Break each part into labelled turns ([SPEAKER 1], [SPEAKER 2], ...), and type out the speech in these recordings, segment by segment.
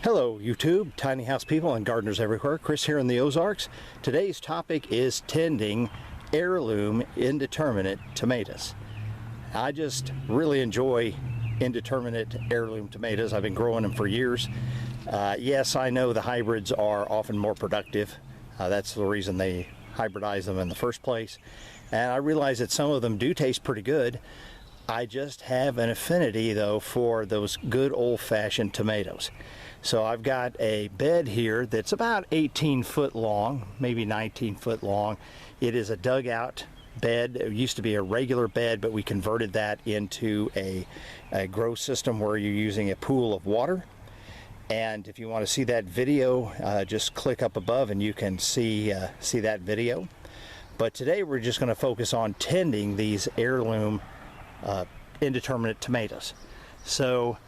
[SPEAKER 1] Hello YouTube, tiny house people and gardeners everywhere. Chris here in the Ozarks. Today's topic is tending heirloom indeterminate tomatoes. I just really enjoy indeterminate heirloom tomatoes. I've been growing them for years. Yes, I know the hybrids are often more productive. That's the reason they hybridize them in the first place. And I realize that some of them do taste pretty good. I just have an affinity though for those good old-fashioned tomatoes. So I've got a bed here that's about 18 foot long, maybe 19 foot long. It is a dugout bed. It used to be a regular bed, but we converted that into a grow system where you're using a pool of water. And if you want to see that video, just click up above and you can see that video. But today we're just going to focus on tending these heirloom indeterminate tomatoes. So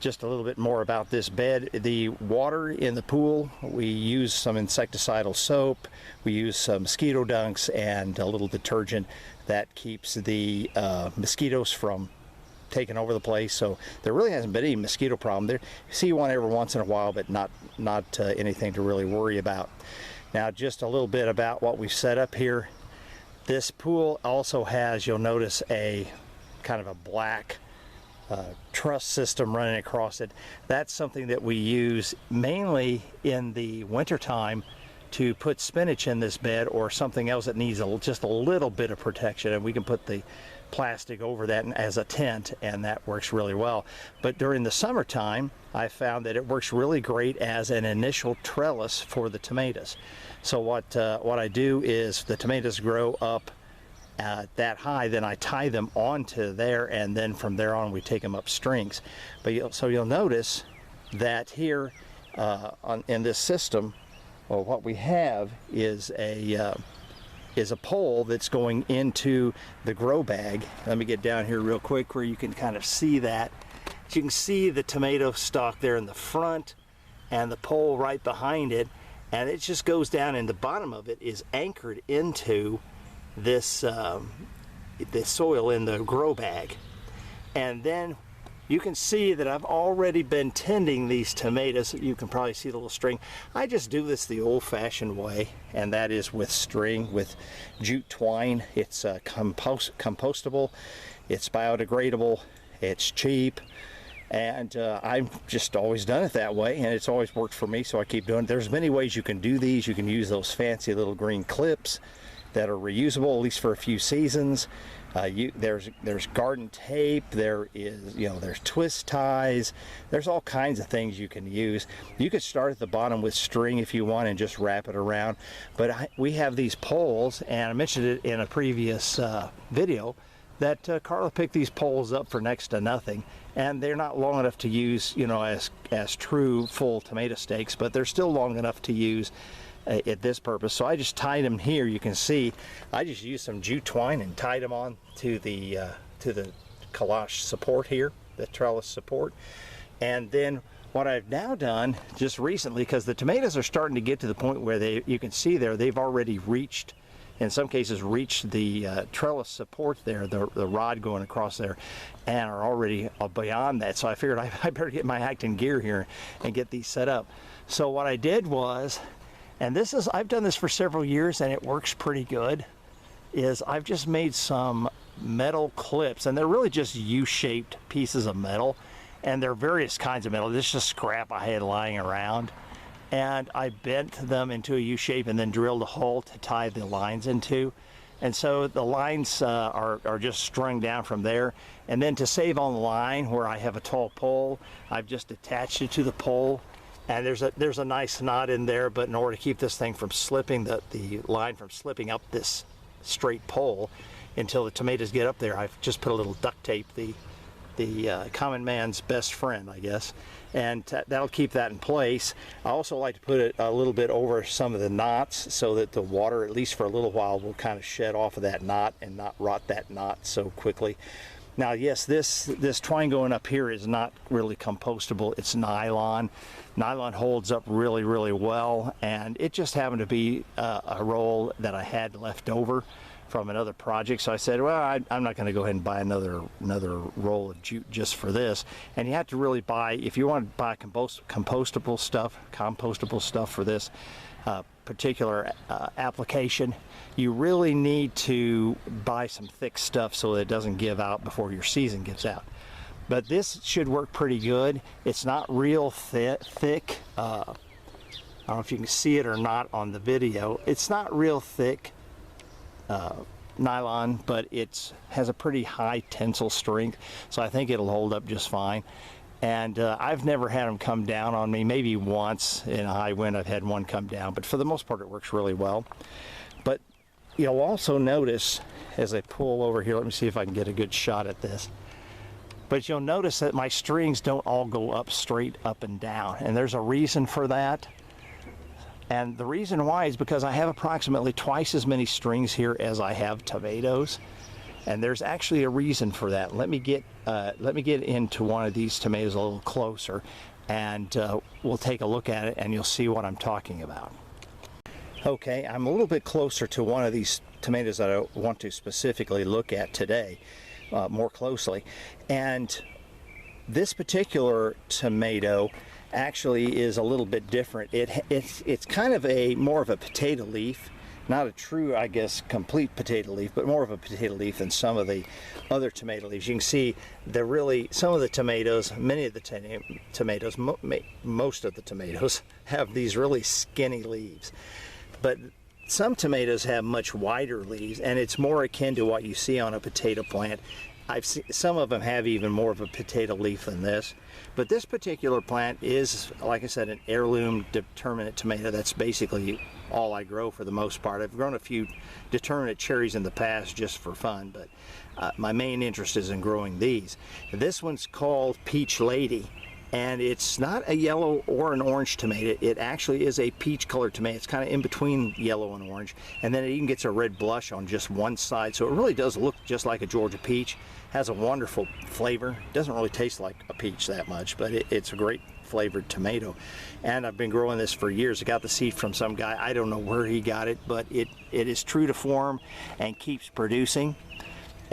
[SPEAKER 1] just a little bit more about this bed. The water in the pool, we use some insecticidal soap, we use some mosquito dunks and a little detergent that keeps the mosquitoes from taking over the place. So there really hasn't been any mosquito problem there. You see one every once in a while, but not anything to really worry about. Now just a little bit about what we've set up here. This pool also has, you'll notice, a kind of a black truss system running across it. That's something that we use mainly in the wintertime to put spinach in this bed or something else that needs just a little bit of protection, and we can put the plastic over that as a tent, and that works really well. But during the summertime, I found that it works really great as an initial trellis for the tomatoes. So what I do is the tomatoes grow up that high, then I tie them onto there, and then from there on we take them up strings. But so you'll notice that here in this system, well, what we have is a pole that's going into the grow bag. Let me get down here real quick where you can kind of see that. You can see the tomato stalk there in the front and the pole right behind it, and it just goes down, and the bottom of it is anchored into this soil in the grow bag. And then you can see that I've already been tending these tomatoes. You can probably see the little string. I just do this the old-fashioned way, and that is with string, with jute twine. It's compostable, it's biodegradable, it's cheap, and I've just always done it that way, and it's always worked for me, so I keep doing it. There's many ways you can do these. You can use those fancy little green clips that are reusable at least for a few seasons. There's garden tape, there's twist ties, there's all kinds of things you can use. You could start at the bottom with string if you want and just wrap it around, but we have these poles, and I mentioned it in a previous video that Carla picked these poles up for next to nothing, and they're not long enough to use, as true full tomato stakes, but they're still long enough to use at this purpose. So I just tied them here. You can see I just used some jute twine and tied them on to the calash support here, the trellis support. And then what I've now done just recently, because the tomatoes are starting to get to the point where you can see there, they've already reached, in some cases reached the trellis support there, the rod going across there, and are already beyond that. So I figured I better get my act in gear here and get these set up. So what I did was, and I've done this for several years and it works pretty good, is I've just made some metal clips, and they're really just U-shaped pieces of metal, and they're various kinds of metal. This is just scrap I had lying around, and I bent them into a U-shape and then drilled a hole to tie the lines into. And so the lines are just strung down from there, and then to save on the line where I have a tall pole, I've just attached it to the pole. And there's a nice knot in there, but in order to keep this thing from slipping, the line from slipping up this straight pole until the tomatoes get up there, I've just put a little duct tape, the common man's best friend, I guess, and that'll keep that in place. I also like to put it a little bit over some of the knots so that the water, at least for a little while, will kind of shed off of that knot and not rot that knot so quickly. Now, yes, this twine going up here is not really compostable. It's nylon. Nylon holds up really, really well, and it just happened to be a roll that I had left over from another project. So I said, well, I'm not going to go ahead and buy another roll of jute just for this. And you have to really buy, if you want to buy compostable stuff for this particular application, you really need to buy some thick stuff so that it doesn't give out before your season gets out. But this should work pretty good. It's not real thick. I don't know if you can see it or not on the video. It's not real thick nylon, but it has a pretty high tensile strength, so I think it'll hold up just fine. And I've never had them come down on me. Maybe once in a high wind I've had one come down, but for the most part it works really well. But you'll also notice as I pull over here, let me see if I can get a good shot at this. But you'll notice that my strings don't all go up straight up and down, and there's a reason for that. And the reason why is because I have approximately twice as many strings here as I have tomatoes, and there's actually a reason for that. Let me get into one of these tomatoes a little closer, and we'll take a look at it, and you'll see what I'm talking about. Okay, I'm a little bit closer to one of these tomatoes that I want to specifically look at today, more closely, and this particular tomato actually is a little bit different. It's kind of more of a potato leaf, not a true, I guess, complete potato leaf, but more of a potato leaf than some of the other tomato leaves. You can see some of the tomatoes, many of the tomatoes, most of the tomatoes have these really skinny leaves, but some tomatoes have much wider leaves, and it's more akin to what you see on a potato plant. I've seen some of them have even more of a potato leaf than this, but this particular plant is, like I said, an heirloom determinate tomato. That's basically all I grow for the most part. I've grown a few determinate cherries in the past just for fun, but my main interest is in growing these. This one's called Peach Lady, and it's not a yellow or an orange tomato. It actually is a peach colored tomato. It's kind of in between yellow and orange, and then it even gets a red blush on just one side, so it really does look just like a Georgia peach. Has a wonderful flavor. It doesn't really taste like a peach that much, but it's a great flavored tomato. And I've been growing this for years. I got the seed from some guy. I don't know where he got it, but it is true to form and keeps producing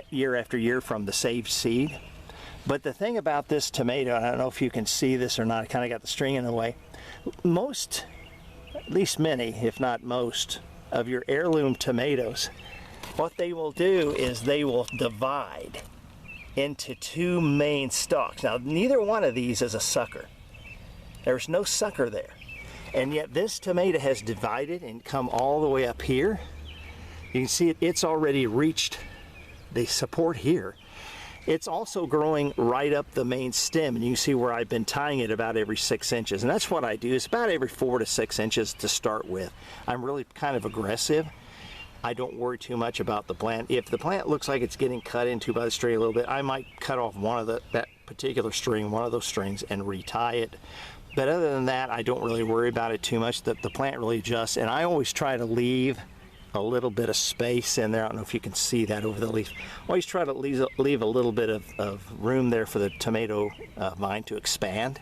[SPEAKER 1] year after year from the saved seed. But the thing about this tomato, and I don't know if you can see this or not, I kind of got the string in the way. Most, at least many, if not most, of your heirloom tomatoes, what they will do is they will divide into two main stalks. Now, neither one of these is a sucker. There's no sucker there. And yet this tomato has divided and come all the way up here. You can see it's already reached the support here. It's also growing right up the main stem, and you can see where I've been tying it about every 6 inches. And that's what I do. It's about every 4 to 6 inches to start with. I'm really kind of aggressive. I don't worry too much about the plant. If the plant looks like it's getting cut into by the string a little bit, I might cut off one of that particular string, one of those strings, and retie it. But other than that, I don't really worry about it too much. The plant really adjusts, and I always try to leave a little bit of space in there. I don't know if you can see that over the leaf. Always try to leave a little bit of room there for the tomato vine to expand.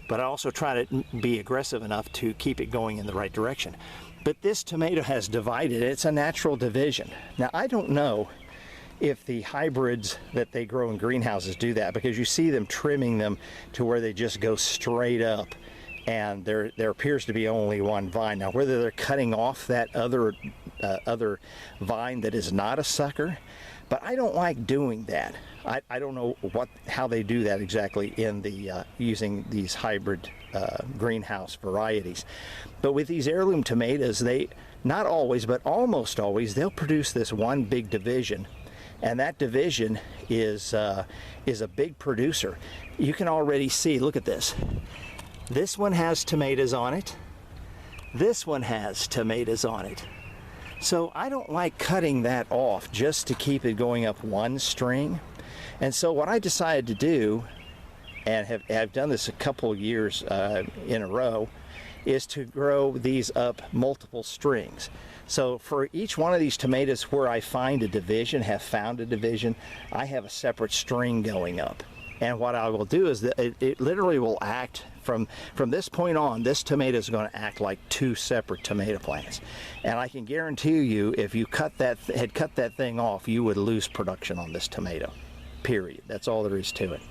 [SPEAKER 1] But I also try to be aggressive enough to keep it going in the right direction. But this tomato has divided. It's a natural division. Now, I don't know if the hybrids that they grow in greenhouses do that, because you see them trimming them to where they just go straight up, and there appears to be only one vine. Now, whether they're cutting off that other vine that is not a sucker, but I don't like doing that. I don't know how they do that exactly in the using these hybrid greenhouse varieties. But with these heirloom tomatoes, they, not always, but almost always, they'll produce this one big division, and that division is a big producer. You can already see, look at this. This one has tomatoes on it. This one has tomatoes on it. So I don't like cutting that off just to keep it going up one string. And so what I decided to do, and have done this a couple years in a row, is to grow these up multiple strings. So for each one of these tomatoes where I find a division, have found a division, I have a separate string going up. And what I will do is that it literally will act from this point on. This tomato is going to act like two separate tomato plants. And I can guarantee you, if you cut that thing off, you would lose production on this tomato. Period. That's all there is to it.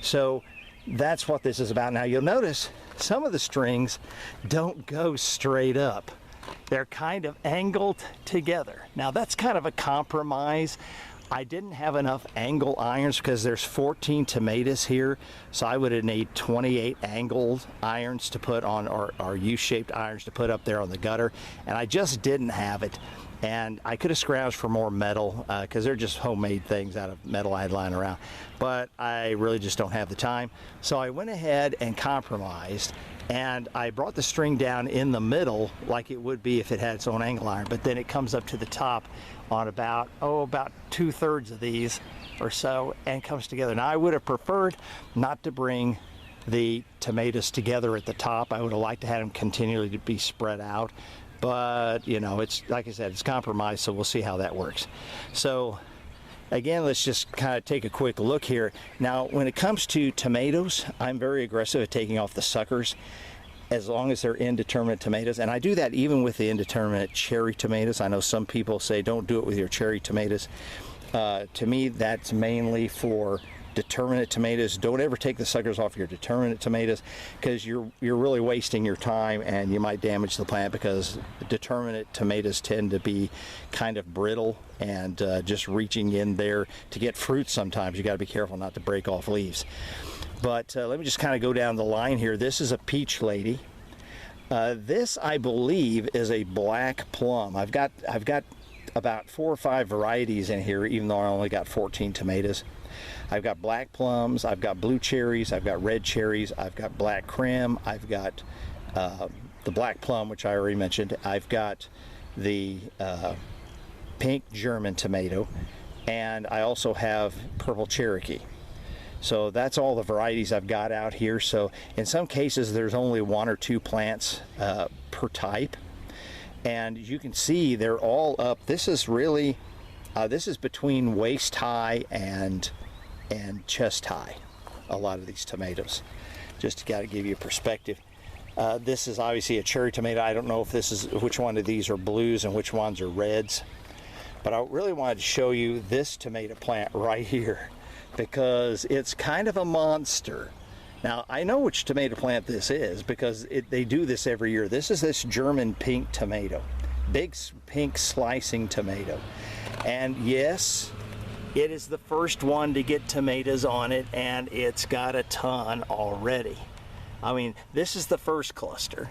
[SPEAKER 1] So that's what this is about. Now you'll notice some of the strings don't go straight up. They're kind of angled together. Now that's kind of a compromise. I didn't have enough angle irons because there's 14 tomatoes here, so I would have needed 28 angled irons to put on, or U-shaped irons to put up there on the gutter, and I just didn't have it. And I could have scrounged for more metal because they're just homemade things out of metal I'd lying around, but I really just don't have the time. So I went ahead and compromised, and I brought the string down in the middle like it would be if it had its own angle iron, but then it comes up to the top on about 2/3 of these or so and comes together. Now I would have preferred not to bring the tomatoes together at the top. I would have liked to have them continually to be spread out, but you know, it's like I said, it's compromised, so we'll see how that works. So again, let's just kind of take a quick look here. Now when it comes to tomatoes, I'm very aggressive at taking off the suckers as long as they're indeterminate tomatoes, and I do that even with the indeterminate cherry tomatoes. I know some people say don't do it with your cherry tomatoes. To me, that's mainly for determinate tomatoes. Don't ever take the suckers off your determinate tomatoes, because you're really wasting your time and you might damage the plant, because determinate tomatoes tend to be kind of brittle and just reaching in there to get fruit sometimes. You got to be careful not to break off leaves. But let me just kind of go down the line here. This is a peach lady. This, I believe, is a black plum. I've got about 4 or 5 varieties in here, even though I only got 14 tomatoes. I've got black plums, I've got blue cherries, I've got red cherries, I've got black creme, I've got the black plum, which I already mentioned. I've got the pink German tomato, and I also have purple Cherokee. So that's all the varieties I've got out here. So in some cases there's only 1 or 2 plants per type, and you can see they're all up. This is really this is between waist high and chest high, a lot of these tomatoes, just to kind of give you a perspective. This is obviously a cherry tomato. I don't know if this is, which one of these are blues and which ones are reds, but I really wanted to show you this tomato plant right here, because it's kind of a monster. Now I know which tomato plant this is because they do this every year. This is this German pink tomato, big pink slicing tomato, and yes, it is the first one to get tomatoes on it, and it's got a ton already. I mean, this is the first cluster,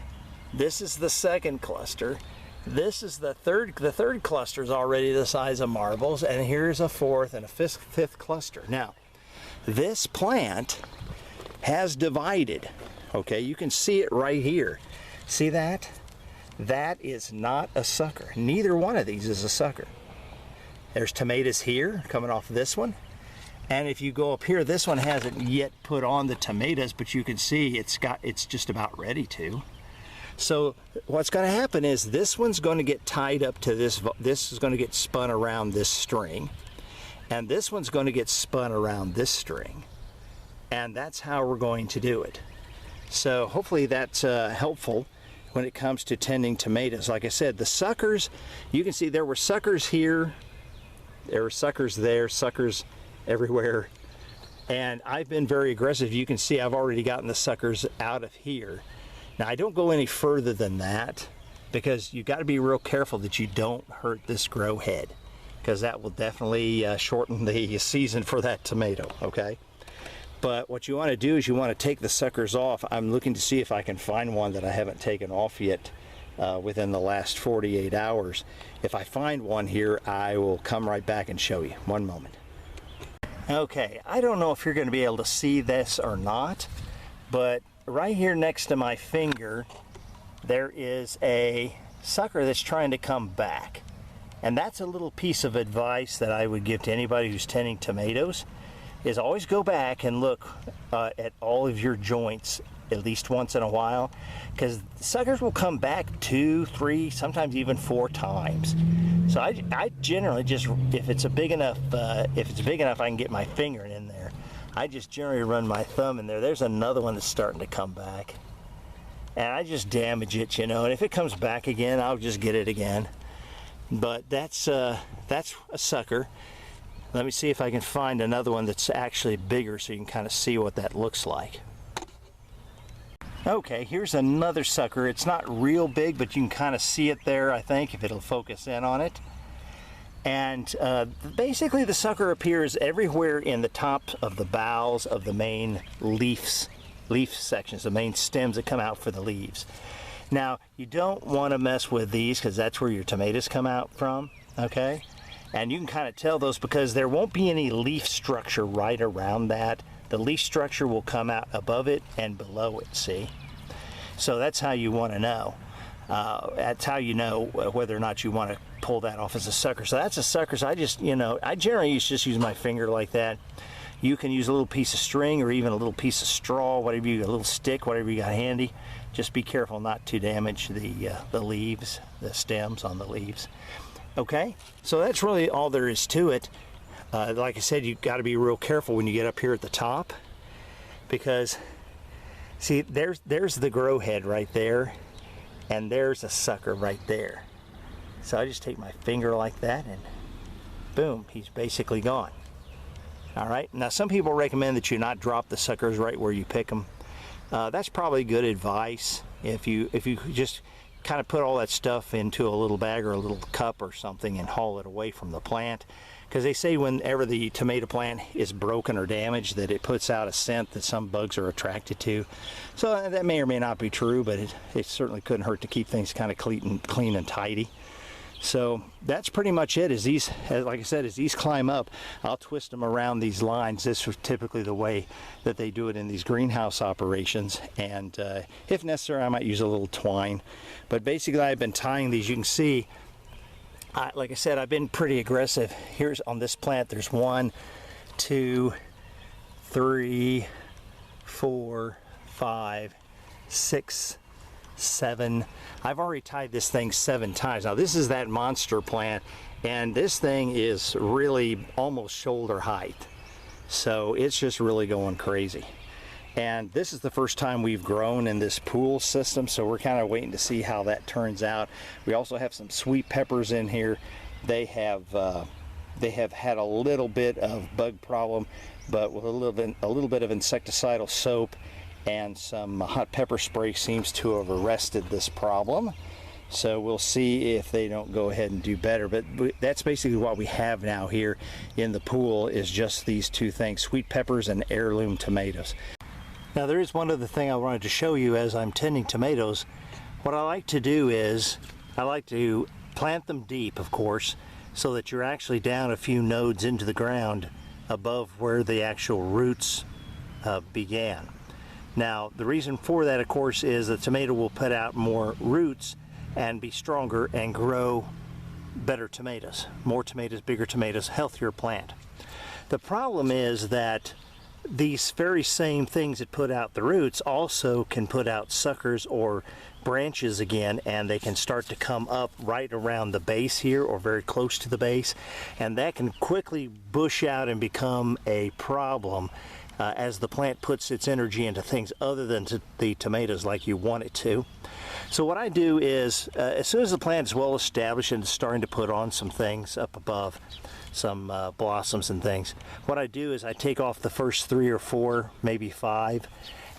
[SPEAKER 1] this is the second cluster, this is the third. The third cluster is already the size of marbles, and here's a fourth and a fifth cluster. Now, this plant has divided. Okay, you can see it right here. See that? That is not a sucker. Neither one of these is a sucker. There's tomatoes here coming off this one, and if you go up here, this one hasn't yet put on the tomatoes, but you can see it's just about ready to. So what's going to happen is this one's going to get tied up to this. This is going to get spun around this string, and this one's going to get spun around this string, and that's how we're going to do it. So hopefully that's helpful when it comes to tending tomatoes. Like I said, the suckers, you can see there were suckers here, there were suckers there, suckers everywhere, and I've been very aggressive. You can see I've already gotten the suckers out of here. Now I don't go any further than that, because you got to be real careful that you don't hurt this grow head, because that will definitely shorten the season for that tomato. Okay, but what you want to do is you want to take the suckers off. I'm looking to see if I can find one that I haven't taken off yet within the last 48 hours. If I find one here, I will come right back and show you. One moment. Okay, I don't know if you're going to be able to see this or not, but right here next to my finger there is a sucker that's trying to come back, and that's a little piece of advice that I would give to anybody who's tending tomatoes, is always go back and look at all of your joints at least once in a while, because suckers will come back 2, 3, sometimes even 4 times. So I generally just, if it's big enough I can get my finger in there, I just generally run my thumb in there. There's another one that's starting to come back. And I just damage it, you know, and if it comes back again, I'll just get it again. But that's a sucker. Let me see if I can find another one that's actually bigger so you can kind of see what that looks like. Okay, here's another sucker. It's not real big, but you can kind of see it there, I think, if it'll focus in on it. And basically the sucker appears everywhere in the top of the boughs of the main leaf sections, the main stems that come out for the leaves. Now, you don't want to mess with these because that's where your tomatoes come out from, okay? And you can kind of tell those because there won't be any leaf structure right around that. The leaf structure will come out above it and below it, see? So that's how you want to know. That's how you know whether or not you want to pull that off as a sucker. So that's a sucker. So I just, you know, I generally just use my finger like that. You can use a little piece of string or even a little piece of straw, whatever you, a little stick, whatever you got handy. Just be careful not to damage the leaves, the stems on the leaves. Okay, so that's really all there is to it. Like I said, you've got to be real careful when you get up here at the top, because see, there's the grow head right there, and there's a sucker right there. So I just take my finger like that, and boom, he's basically gone. All right, now some people recommend that you not drop the suckers right where you pick them. That's probably good advice. If you just kind of put all that stuff into a little bag or a little cup or something and haul it away from the plant, because they say whenever the tomato plant is broken or damaged that it puts out a scent that some bugs are attracted to. So that may or may not be true, but it certainly couldn't hurt to keep things kind of clean and tidy. So that's pretty much it. As these, like I said, as these climb up, I'll twist them around these lines. This is typically the way that they do it in these greenhouse operations. And if necessary, I might use a little twine. But basically, I've been tying these. You can see, like I said, I've been pretty aggressive. Here's on this plant, there's 1, 2, 3, 4, 5, 6, 7. I've already tied this thing 7 times. Now this is that monster plant, and this thing is really almost shoulder height. So it's just really going crazy. And this is the first time we've grown in this pool system, so we're kind of waiting to see how that turns out. We also have some sweet peppers in here. They have had a little bit of bug problem, but with a little bit of insecticidal soap and some hot pepper spray seems to have arrested this problem. So we'll see if they don't go ahead and do better. But that's basically what we have now here in the pool, is just these 2 things, sweet peppers and heirloom tomatoes. Now there is one other thing I wanted to show you as I'm tending tomatoes. What I like to do is, I like to plant them deep, of course, so that you're actually down a few nodes into the ground above where the actual roots began. Now, the reason for that, of course, is the tomato will put out more roots and be stronger and grow better tomatoes. More tomatoes, bigger tomatoes, healthier plant. The problem is that these very same things that put out the roots also can put out suckers or branches again, and they can start to come up right around the base here or very close to the base, and that can quickly bush out and become a problem as the plant puts its energy into things other than the tomatoes like you want it to. So what I do is, as soon as the plant is well established and starting to put on some things up above, some blossoms and things, what I do is I take off the first 3 or 4, maybe 5,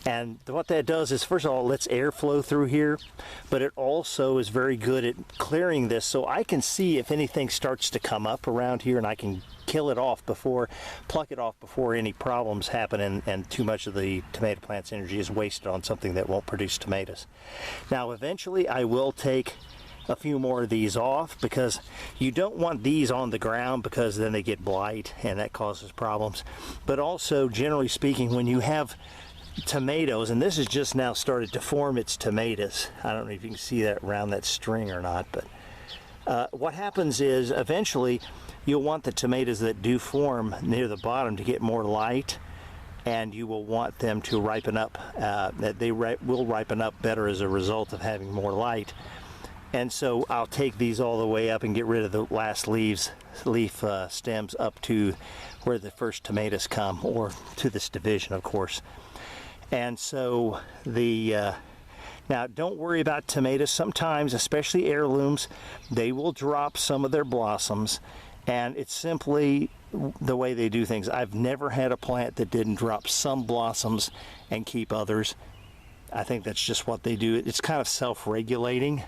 [SPEAKER 1] and what that does is, first of all, it lets air flow through here, but it also is very good at clearing this, so I can see if anything starts to come up around here, and I can kill it off before, pluck it off before any problems happen and too much of the tomato plant's energy is wasted on something that won't produce tomatoes. Now eventually I will take a few more of these off, because you don't want these on the ground because then they get blight and that causes problems. But also, generally speaking, when you have tomatoes, and this has just now started to form its tomatoes, I don't know if you can see that around that string or not, but what happens is eventually you'll want the tomatoes that do form near the bottom to get more light, and you will want them to ripen up, that they will ripen up better as a result of having more light. And so I'll take these all the way up and get rid of the last leaf stems up to where the first tomatoes come, or to this division, of course. And so now don't worry about tomatoes. Sometimes, especially heirlooms, they will drop some of their blossoms, and it's simply the way they do things. I've never had a plant that didn't drop some blossoms and keep others. I think that's just what they do. It's kind of self-regulating.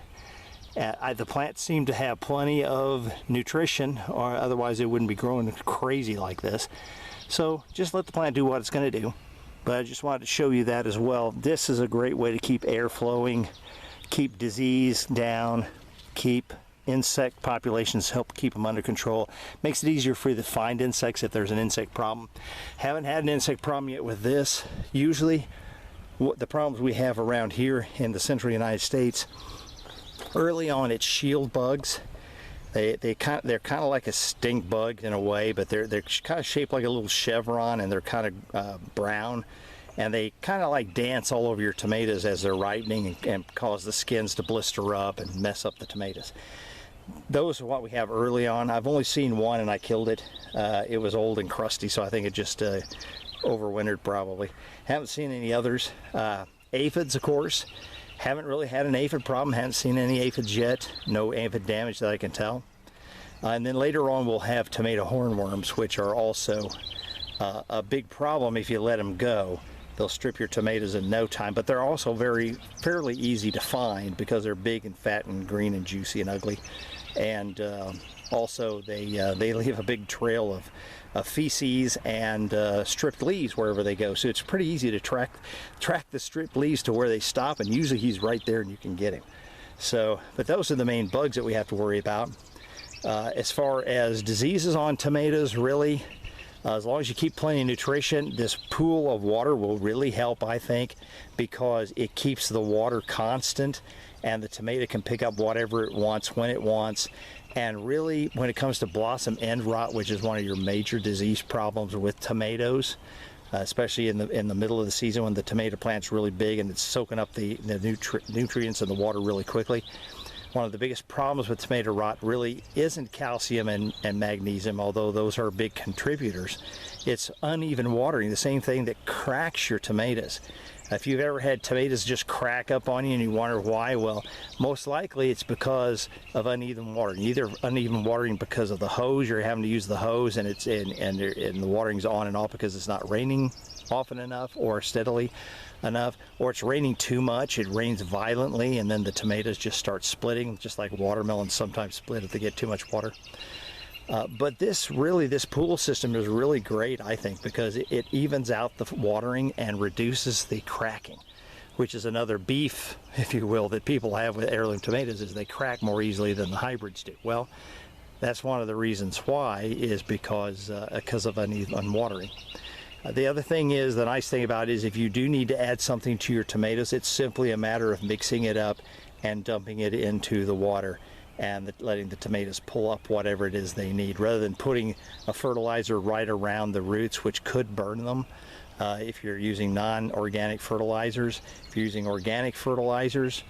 [SPEAKER 1] The plants seem to have plenty of nutrition, or otherwise it wouldn't be growing crazy like this. So just let the plant do what it's going to do. But I just wanted to show you that as well. This is a great way to keep air flowing, keep disease down, keep insect populations, help keep them under control. Makes it easier for you to find insects if there's an insect problem. Haven't had an insect problem yet with this. Usually the problems we have around here in the central United States, early on it's shield bugs. They're kind of like a stink bug in a way, but they're kind of shaped like a little chevron, and they're kind of brown, and they kind of like dance all over your tomatoes as they're ripening and cause the skins to blister up and mess up the tomatoes. Those are what we have early on. I've only seen one and I killed it. It was old and crusty, so I think it just overwintered probably. Haven't seen any others. Aphids, of course. Haven't really had an aphid problem. Haven't seen any aphids yet. No aphid damage that I can tell. And then later on we'll have tomato hornworms, which are also a big problem if you let them go. They'll strip your tomatoes in no time, but they're also fairly easy to find because they're big and fat and green and juicy and ugly. And also they leave a big trail of feces and stripped leaves wherever they go. So it's pretty easy to track the stripped leaves to where they stop, and usually he's right there and you can get him. So, but those are the main bugs that we have to worry about. As far as diseases on tomatoes, really, as long as you keep plenty of nutrition, this pool of water will really help, I think, because it keeps the water constant and the tomato can pick up whatever it wants when it wants. And really, when it comes to blossom end rot, which is one of your major disease problems with tomatoes, especially in the middle of the season when the tomato plant's really big and it's soaking up the nutrients in the water really quickly. One of the biggest problems with tomato rot really isn't calcium and magnesium, although those are big contributors. It's uneven watering, the same thing that cracks your tomatoes. If you've ever had tomatoes just crack up on you and you wonder why, well, most likely it's because of uneven watering. Either uneven watering because of the hose, you're having to use the hose and the watering's on and off because it's not raining often enough or steadily enough, or it's raining too much, it rains violently, and then the tomatoes just start splitting, just like watermelons sometimes split if they get too much water. But this pool system is really great, I think, because it evens out the watering and reduces the cracking, which is another beef, if you will, that people have with heirloom tomatoes, is they crack more easily than the hybrids do. Well, that's one of the reasons why, is because of uneven watering. The other thing is, the nice thing about it is if you do need to add something to your tomatoes, it's simply a matter of mixing it up and dumping it into the water and letting the tomatoes pull up whatever it is they need, rather than putting a fertilizer right around the roots, which could burn them if you're using non-organic fertilizers. If you're using organic fertilizers,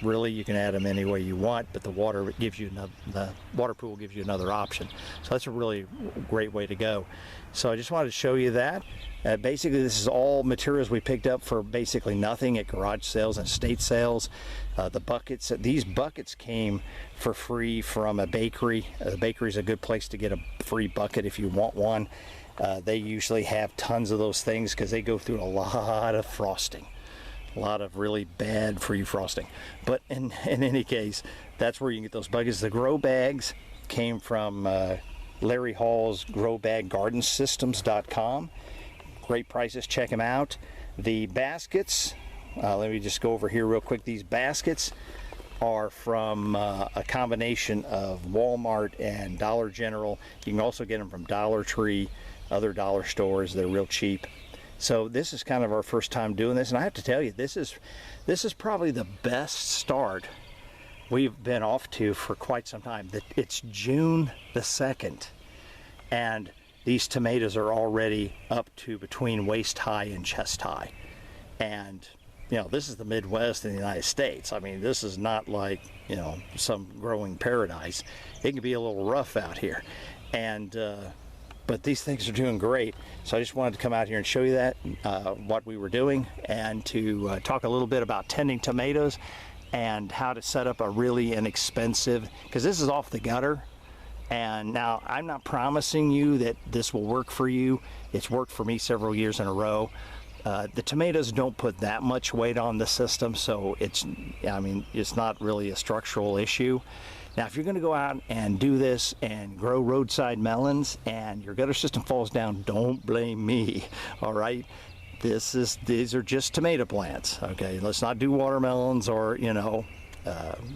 [SPEAKER 1] really you can add them any way you want, but the water pool gives you another option. So that's a really great way to go. So I just wanted to show you that. Basically, this is all materials we picked up for basically nothing at garage sales and estate sales. The buckets, these buckets came for free from a bakery. The bakery is a good place to get a free bucket if you want one. They usually have tons of those things because they go through a lot of frosting. A lot of really bad free frosting. But in any case, that's where you can get those buckets. The grow bags came from Larry Hall's growbaggardensystems.com. Great prices, check them out. The baskets, let me just go over here real quick. These baskets are from a combination of Walmart and Dollar General. You can also get them from Dollar Tree, other dollar stores. They're real cheap. So this is kind of our first time doing this, and I have to tell you, this is probably the best start we've been off to for quite some time. It's June the 2nd, and these tomatoes are already up to between waist high and chest high. And you know, this is the Midwest in the United States. I mean, this is not like, you know, some growing paradise. It can be a little rough out here. And, but these things are doing great. So I just wanted to come out here and show you that, what we were doing, and to talk a little bit about tending tomatoes and how to set up a really inexpensive, because this is off the gutter. And now I'm not promising you that this will work for you. It's worked for me several years in a row. The tomatoes don't put that much weight on the system, so I mean, it's not really a structural issue. Now, if you're going to go out and do this and grow roadside melons and your gutter system falls down, don't blame me, all right? These are just tomato plants, okay? Let's not do watermelons or, you know,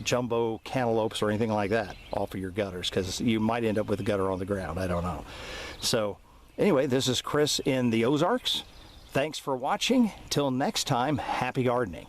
[SPEAKER 1] jumbo cantaloupes or anything like that off of your gutters, because you might end up with a gutter on the ground. I don't know. So anyway, this is Chris in the Ozarks. Thanks for watching. Till next time, happy gardening.